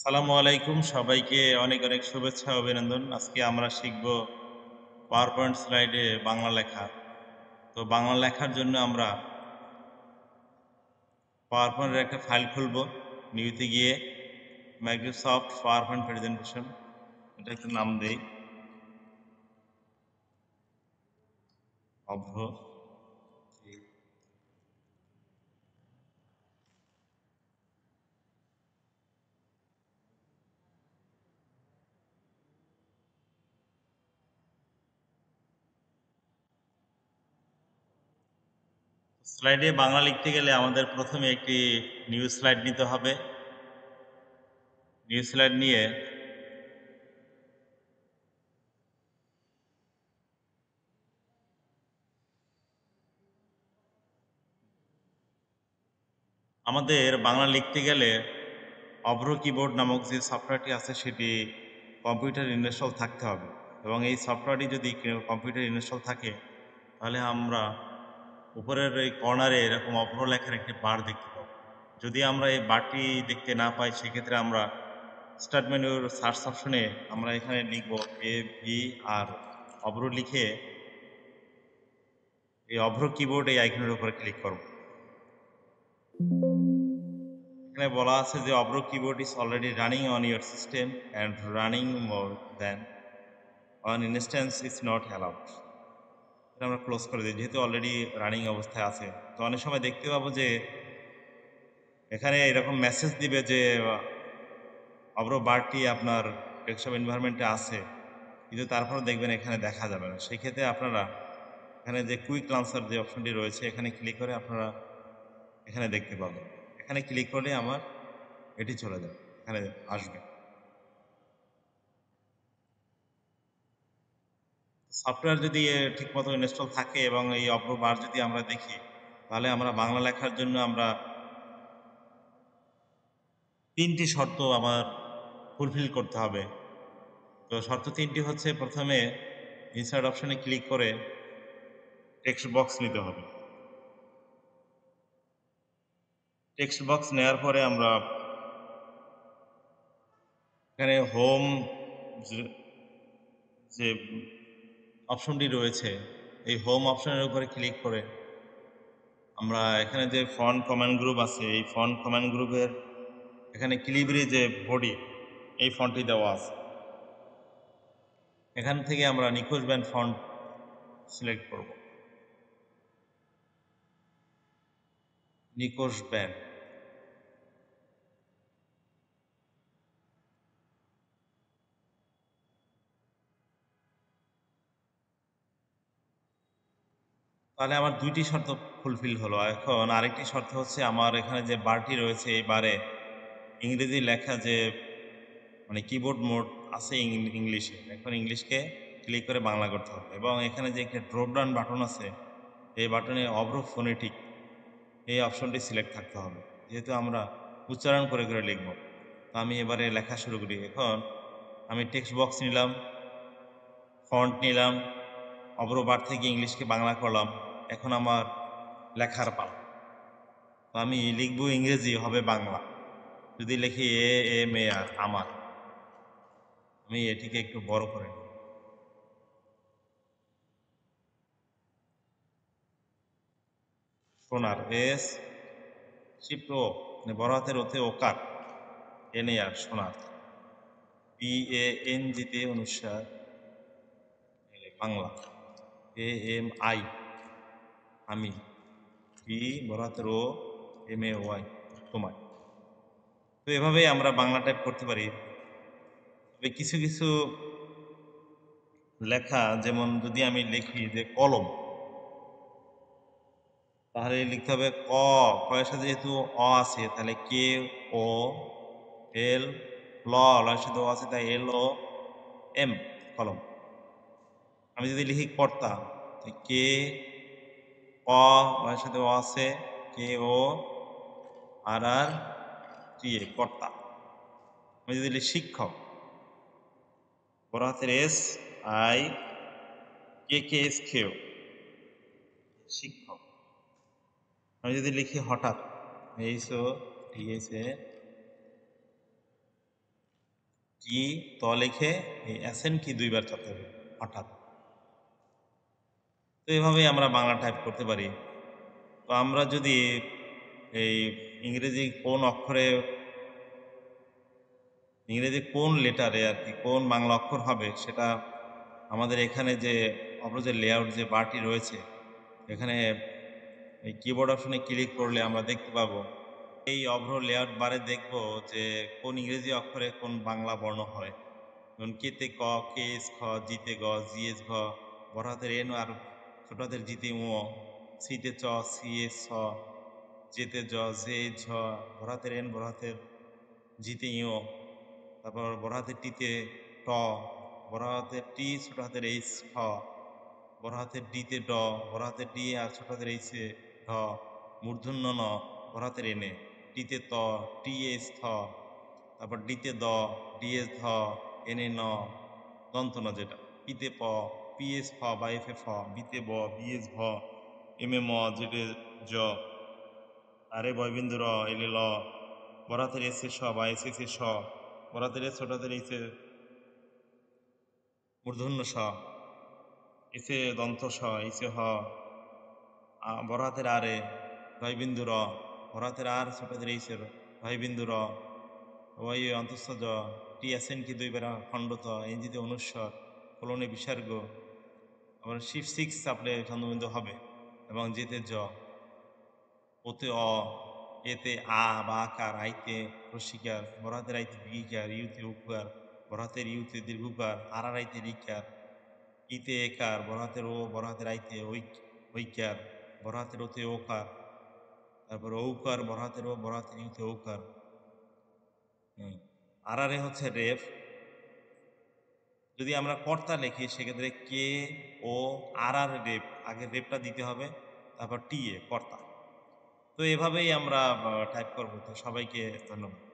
আসসালামু আলাইকুম, সবাইকে অনেক অনেক শুভেচ্ছা ও অভিনন্দন। আজকে আমরা শিখব পাওয়ার পয়েন্ট স্লাইডে বাংলা লেখা। তো বাংলা লেখার জন্য আমরা পাওয়ার পয়েন্টের একটা ফাইল খুলব। নিউতে গিয়ে মাইক্রোসফট পাওয়ার পয়েন্ট প্রেজেন্টেশন, এটা একটা নাম দেই, অভ্র। স্লাইডে বাংলা লিখতে গেলে আমাদের প্রথমে একটি নিউ স্লাইড নিতে হবে। নিউ স্লাইড নিয়ে আমাদের বাংলা লিখতে গেলে অভ্র কিবোর্ড নামক যে সফটওয়্যারটি আছে সেটি কম্পিউটার ইনস্টল থাকতে হবে, এবং এই সফটওয়্যারটি যদি কম্পিউটার ইনস্টল থাকে তাহলে আমরা উপরের এই কর্নারে এরকম অভ্র লেখার একটি বার দেখতে পাবো। যদি আমরা এই বারটি দেখতে না পাই সেক্ষেত্রে আমরা স্টার্ট মেনুর সার্চ অপশনে আমরা এখানে লিখব AVR, অভ্র লিখে এই অভ্র কিবোর্ড এই আইকনের উপরে ক্লিক করব। এখানে বলা আছে যে Avro keyboard is already running on your system and running more than on instance is not allowed. এটা আমরা ক্লোজ করে দিই, যেহেতু অলরেডি রানিং অবস্থায় আছে। তো অনেক সময় দেখতে পাবো যে এখানে এরকম মেসেজ দিবে যে অভ্র বারটি আপনার ডেস্কটপ এনভায়রনমেন্টে আছে, কিন্তু তারপরে দেখবেন এখানে দেখা যাবে না। সেক্ষেত্রে আপনারা এখানে যে কুইক আনসার যে অপশনটি রয়েছে এখানে ক্লিক করে আপনারা এখানে দেখতে পাবেন। এখানে ক্লিক করলে আমার এটি চলে যাবে, এখানে আসবে। সফটওয়্যার যদি ঠিকমতো ইনস্টল থাকে এবং এই অভ্র বার যদি আমরা দেখি, তাহলে আমরা বাংলা লেখার জন্য আমরা তিনটি শর্ত আমার ফুলফিল করতে হবে। তো শর্ত তিনটি হচ্ছে, প্রথমে ইনসার্ট অপশনে ক্লিক করে টেক্সট বক্স নিতে হবে। টেক্সট বক্স নেওয়ার পরে আমরা এখানে হোম যে অপশনটি রয়েছে এই হোম অপশনের উপরে ক্লিক করে আমরা এখানে যে ফন্ট কমান্ড গ্রুপ আছে এই ফন্ট কমান্ড গ্রুপের এখানে ক্লিবরি যে বডি এই ফন্টটি দেওয়া আছে, এখান থেকে আমরা নিখোঁজ ব্যান্ড ফন্ট সিলেক্ট করব। নিখোঁজ ব্যান্ড, তাহলে আমার দুইটি শর্ত ফুলফিল হলো। এখন আরেকটি শর্ত হচ্ছে, আমার এখানে যে বারটি রয়েছে এই বারে ইংরেজি লেখা যে মানে কিবোর্ড মোড আছে ইংলিশে, এখন ইংলিশকে ক্লিক করে বাংলা করতে হবে, এবং এখানে যে একটা ড্রপ ডাউন বাটন আছে এই বাটনে অভ্র ফোনেটিক এই অপশনটি সিলেক্ট থাকতে হবে, যেহেতু আমরা উচ্চারণ করে করে লিখব। তো আমি এবারে লেখা শুরু করি। এখন আমি টেক্সট বক্স নিলাম, ফন্ট নিলাম, অভ্র বার থেকে ইংলিশকে বাংলা করলাম। এখন আমার লেখার পালা। তো আমি লিখবো ইংরেজি, হবে বাংলা। যদি লিখি AMAR, আমার, আমি এটিকে একটু বড় করে নিই। সোনার, S শিফট ও, মানে বড় হাতের ওতে ওকার, NAR, সোনার, PANG তে অনুসার, বাংলা, AMI, আমি, P বড় হাতের ও, MAY, তোমায়। তো এভাবেই আমরা বাংলা টাইপ করতে পারি। তবে কিছু কিছু লেখা, যেমন যদি আমি লিখি যে কলম, তাহলে লিখতে হবে কয়ের সাথে যেহেতু অ আছে তাহলে KO L, লয়ের সাথে ও আছে তাই LOM, কলম। আমি যদি লিখি কর্তা, লয়ের সাথে ও আছে KORRTA, কর্তা। আমি যদি লিখি শিক্ষক, বড় হাতের SIKKSK, শিক্ষক। আমি যদি লিখি হঠাৎ, HOTHA, টি ত লিখে এই অ্যাসেন্ট কি ২ বার চাপতে হবে হঠাৎ। তো এভাবেই আমরা বাংলা টাইপ করতে পারি। তো আমরা যদি এই ইংরেজি কোন লেটারে আরকি কোন বাংলা অক্ষর হবে সেটা আমাদের এখানে যে অপর লেআউট যে বারটি রয়েছে এখানে এই কিবোর্ড অপশনে ক্লিক করলে আমরা দেখতে পাবো। এই অভ্র লেআউট বারে দেখব যে কোন ইংরেজি অক্ষরে কোন বাংলা বর্ণ হয়। যেমন কেতে ক, কেএস খ, জিতে গ, জিএস ঘ, বড় হাতের এন আর ছোট হাতের জিতে ঙ, সিতে চ, সিএস ছ, জেতে জ, জে ঝ, বড় হাতের এন বড় হাতের জিতে ঞ, তারপর বড় হাতের টিতে ট, বড় হাতের টি ছোট হাতের এইচ ঠ, বড় হাতের ডিতে ড, বড় হাতের ডি আর ছোট হাতের এইচে ঢ, মূর্ধন্য ন, বড় হাতের এনে, টিতে ত, টি এস থ, তারপর ডিতে দ, ডিএস ধ, এনে ন, দন্ত ন যেটা, পিতে প, পিএস ফ বা এফে ফ, বিতে ব, বিএস ভ, এম এ ম, যেটে জ, আরে বয়বিন্দু র, এলে ল, বড় হাতের এস এ স বা এস এস এ স, বড় হাতের এস ছোট হাতের এইচে মূর্ধন্য স, এসে দন্ত স, ইসে হ, বড় হাতের আরে রয়বিন্দু র, বড় হাতের আর ছোট হাতের এইচের রয়বিন্দু র, ওই অন্তঃস্থ জ, টি অ্যাসেন কি ২ বেড়া খণ্ডত, এনজিতে অনুস্বর, কোলনে বিসর্গ, আবার শিফট 6 চাপলে ছন্দবিন্দু হবে এবং যেতে জ, ওতে অ, এতে আ বা আকার, আইতে রস্বীকার, বড় হাতের আইতে দীর্ঘিকার, ইউতে উকার, বড় হাতের ইউতে দীর্ঘকার, আর আইতে রিকার, ইতে একার, বড় হাতের ও, বড় হাতের আইতে ঐকার, বড় হাতের ওতে ওকার, তারপর ঔকার, বড় হাতের ও, বড় হাতের ইউতে ঔকার। আরারে হচ্ছে রেফ। যদি আমরা কর্তা লিখি সেক্ষেত্রে কে ও আর রেফ, আগে রেফটা দিতে হবে, তারপর টি এ কর্তা। তো এভাবেই আমরা টাইপ করবো। তো সবাইকে ধন্যবাদ।